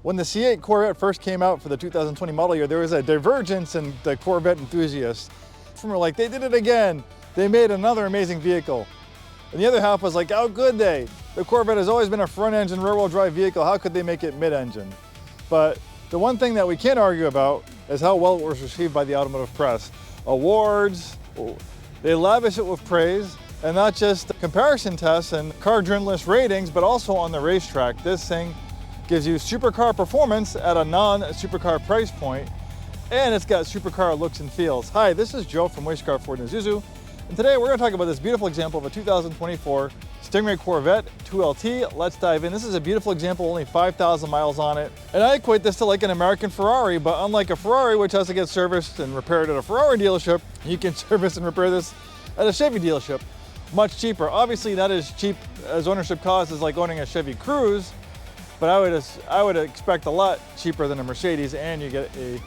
When the C8 Corvette first came out for the 2020 model year, there was a divergence in the Corvette enthusiasts. Some were like, they did it again. They made another amazing vehicle. And the other half was like, how could they? The Corvette has always been a front-engine rear-wheel drive vehicle. How could they make it mid-engine? But the one thing that we can't argue about is how well it was received by the automotive press. Awards, they lavish it with praise, and not just comparison tests and car journalist ratings, but also on the racetrack. This thing gives you supercar performance at a non-supercar price point, and it's got supercar looks and feels. Hi, this is Joe from Way Scarff Ford and Isuzu, and today we're going to talk about this beautiful example of a 2024 Stingray Corvette 2LT. Let's dive in. This is a beautiful example, only 5,000 miles on it, and I equate this to like an American Ferrari, but unlike a Ferrari, which has to get serviced and repaired at a Ferrari dealership, you can service and repair this at a Chevy dealership. Much cheaper. Obviously not as cheap as ownership cost as like owning a Chevy Cruze, but I would expect a lot cheaper than a Mercedes, and you get a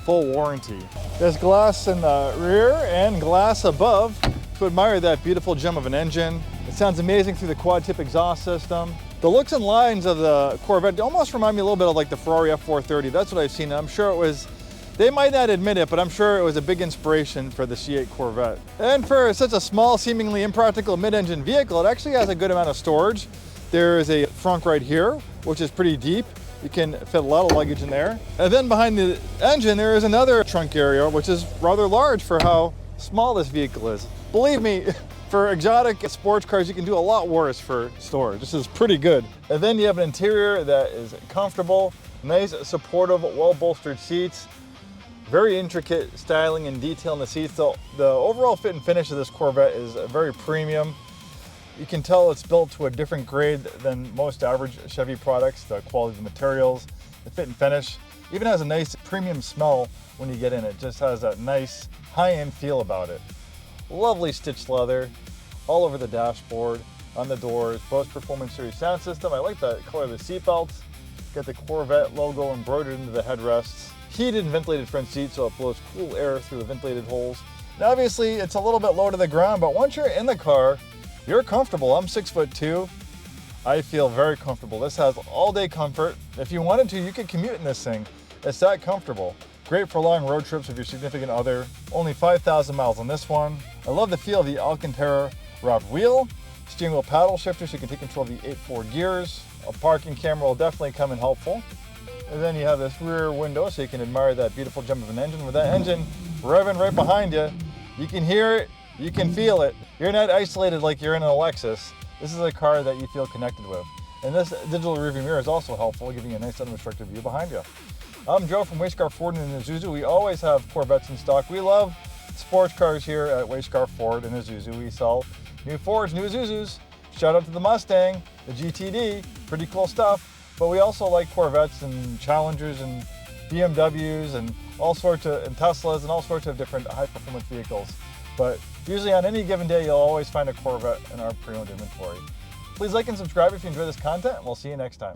full warranty. There's glass in the rear and glass above to admire that beautiful gem of an engine. It sounds amazing through the quad-tip exhaust system. The looks and lines of the Corvette almost remind me a little bit of like the Ferrari F430. That's what I've seen. I'm sure it was, they might not admit it, but I'm sure it was a big inspiration for the C8 Corvette. And for such a small, seemingly impractical mid-engine vehicle, it actually has a good amount of storage. There is a trunk right here, which is pretty deep. You can fit a lot of luggage in there. And then behind the engine, there is another trunk area, which is rather large for how small this vehicle is. Believe me, for exotic sports cars, you can do a lot worse for storage. This is pretty good. And then you have an interior that is comfortable, nice, supportive, well-bolstered seats, very intricate styling and detail in the seats. The overall fit and finish of this Corvette is very premium. You can tell it's built to a different grade than most average Chevy products. The quality of the materials, the fit and finish, even has a nice premium smell when you get in. It just has a nice high-end feel about it. Lovely stitched leather all over the dashboard, on the doors, Bose Performance Series sound system. I like the color of the seat belts. Got the Corvette logo embroidered into the headrests. Heated and ventilated front seats, so it blows cool air through the ventilated holes. Now obviously it's a little bit low to the ground, but once you're in the car, you're comfortable. I'm 6'2". I feel very comfortable. This has all-day comfort. If you wanted to, you could commute in this thing. It's that comfortable. Great for long road trips with your significant other. Only 5,000 miles on this one. I love the feel of the Alcantara wrapped wheel. Steering wheel paddle shifter so you can take control of the 8 gears. A parking camera will definitely come in helpful. And then you have this rear window so you can admire that beautiful gem of an engine. With that engine revving right behind you, you can hear it, you can feel it. You're not isolated like you're in an Lexus. This is a car that you feel connected with. And this digital rearview mirror is also helpful, giving you a nice unobstructed view behind you. I'm Joe from Way Scarff Ford and Isuzu. We always have Corvettes in stock. We love sports cars here at Way Scarff Ford and Isuzu. We sell new Fords, new Isuzus. Shout out to the Mustang, the GTD, pretty cool stuff. But we also like Corvettes and Challengers and BMWs and all sorts of, and Teslas and all sorts of different high-performance vehicles. But usually on any given day, you'll always find a Corvette in our pre-owned inventory. Please like and subscribe if you enjoy this content, and we'll see you next time.